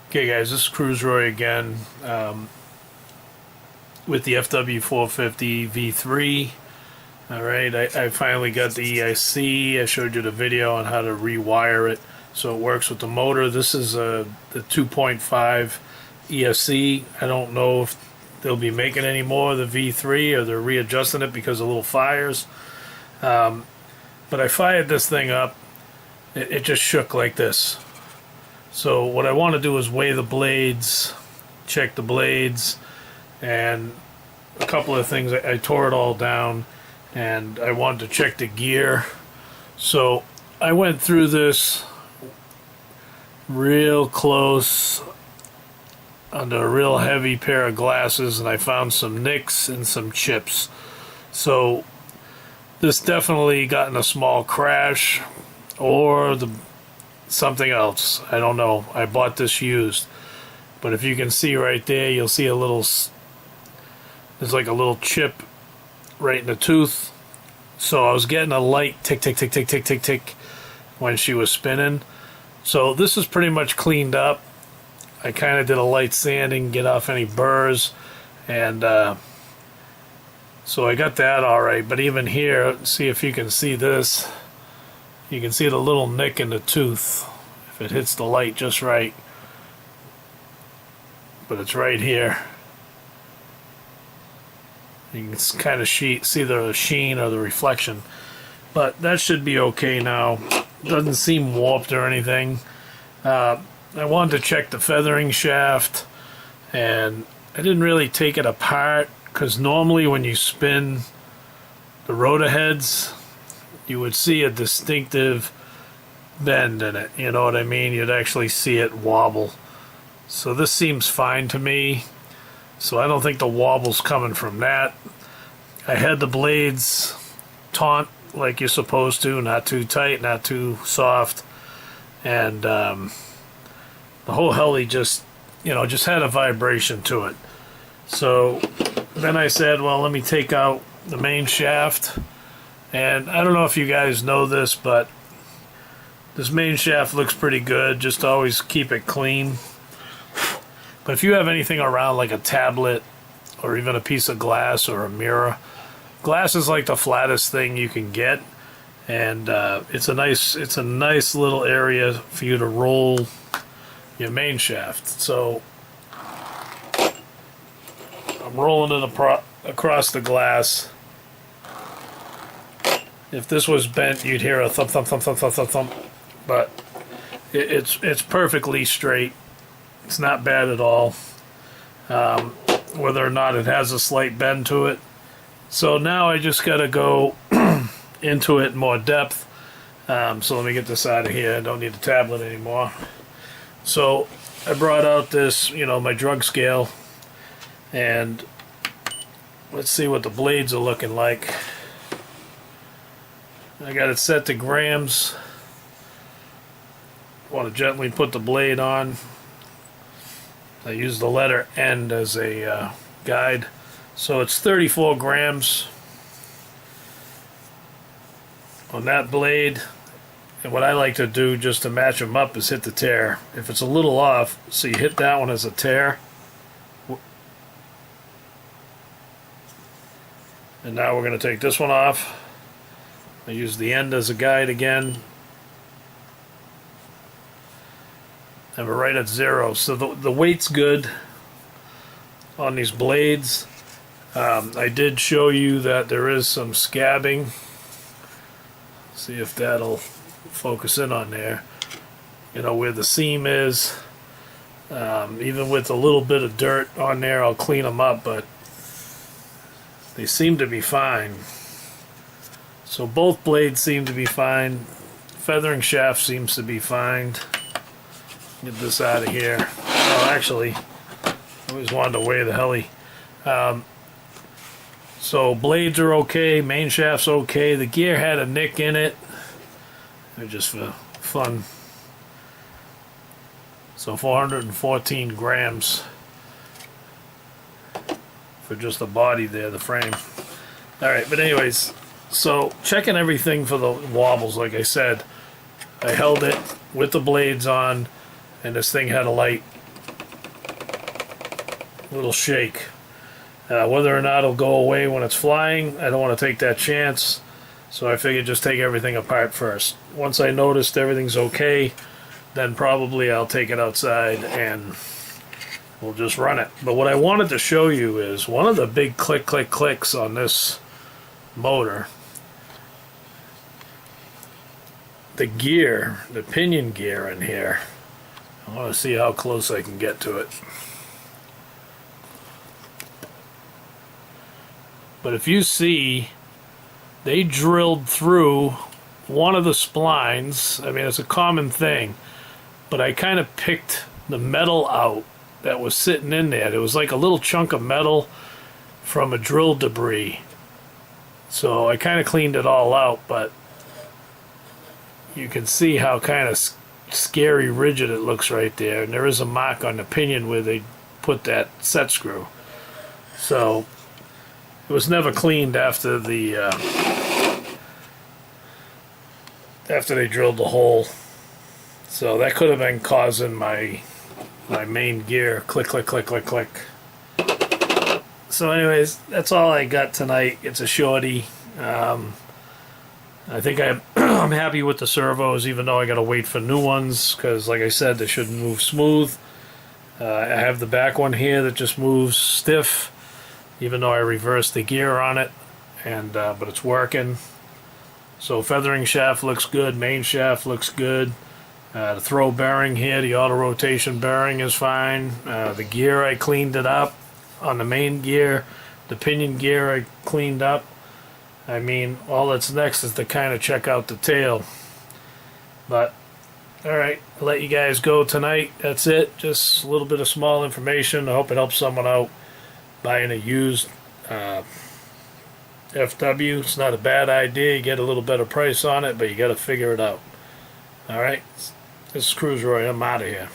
Okay guys, this is Cruise Roy again with the FW450 V3. Alright, I finally got the EIC. I showed you the video on how to rewire it so it works with the motor. This is the 2.5 ESC. I don't know if they'll be making any more of the V3 or they're readjusting it because of little fires. But I fired this thing up. It just shook like this. So what I want to do is weigh the blades, check the blades, and a couple of things. I tore it all down, and I wanted to check the gear. So I went through this real close under a real heavy pair of glasses, and I found some nicks and some chips. So this definitely got in a small crash, or something else. I don't know. I bought this used. But if you can see right there, you'll see a little, there's like a little chip right in the tooth. So I was getting a light tick, tick, tick, tick, tick, tick, tick when she was spinning. So this is pretty much cleaned up. I kind of did a light sanding, get off any burrs, and so I got that all right. But even here, see if you can see this. You can see the little nick in the tooth if it hits the light just right. But it's right here. You can kind of see the sheen or the reflection. But that should be okay now. Doesn't seem warped or anything. I wanted to check the feathering shaft, and I didn't really take it apart because normally when you spin the rotor heads, you would see a distinctive bend in it, you know what I mean? You'd actually see it wobble. So this seems fine to me, so I don't think the wobble's coming from that. I had the blades taut like you're supposed to, not too tight, not too soft, and the whole heli just had a vibration to it. So then I said, well, let me take out the main shaft. And I don't know if you guys know this, but this main shaft looks pretty good. Just always keep it clean. But if you have anything around like a tablet or even a piece of glass or a mirror, glass is like the flattest thing you can get, and it's a nice little area for you to roll your main shaft. So I'm rolling it across the glass. If this was bent, you'd hear a thump, thump, thump, thump, thump, thump, thump. But it's perfectly straight. It's not bad at all. Whether or not it has a slight bend to it. So now I just got to go into it in more depth. So let me get this out of here. I don't need the tablet anymore. So I brought out this, my drug scale. And let's see what the blades are looking like. I got it set to grams. I want to gently put the blade on. I use the letter N as a guide. So it's 34 grams on that blade. And what I like to do just to match them up is hit the tear. If it's a little off, so you hit that one as a tear. And now we're going to take this one off. I use the end as a guide again. And we're right at 0. So the weight's good on these blades. I did show you that there is some scabbing. See if that'll focus in on there. Where the seam is. Even with a little bit of dirt on there, I'll clean them up, but they seem to be fine. So both blades seem to be fine. Feathering shaft seems to be fine. Get this out of here. Oh, actually, I always wanted to weigh the heli. So blades are okay. Main shaft's okay. The gear had a nick in it. They're just for fun. So 414 grams for just the body there, the frame. All right, but anyways. So checking everything for the wobbles, like I said, I held it with the blades on, and this thing had a light little shake. Whether or not it'll go away when it's flying, I don't want to take that chance. So I figured just take everything apart first. Once I noticed everything's okay, then probably I'll take it outside and we'll just run it. But what I wanted to show you is one of the big clicks on this motor. The gear, the pinion gear in here. I want to see how close I can get to it. But if you see, they drilled through one of the splines. I mean, it's a common thing, but I kind of picked the metal out that was sitting in there. It was like a little chunk of metal from a drill debris. So I kind of cleaned it all out, but you can see how kind of scary rigid it looks right there. And there is a mark on the pinion where they put that set screw. So it was never cleaned after the after they drilled the hole. So that could have been causing my main gear click. So anyways, that's all I got tonight. It's a shorty. I think I'm happy with the servos, even though I got to wait for new ones, because like I said, they should move smooth. I have the back one here that just moves stiff, even though I reversed the gear on it, and but it's working. So feathering shaft looks good, main shaft looks good. The throw bearing here, the auto rotation bearing is fine. The gear, I cleaned it up on the main gear. The pinion gear I cleaned up. I mean, all that's next is to kind of check out the tail. But alright, I'll let you guys go tonight. That's it. Just a little bit of small information. I hope it helps someone out buying a used FW. It's not a bad idea. You get a little better price on it, but you got to figure it out. Alright, this is Cruise Roy. I'm out of here.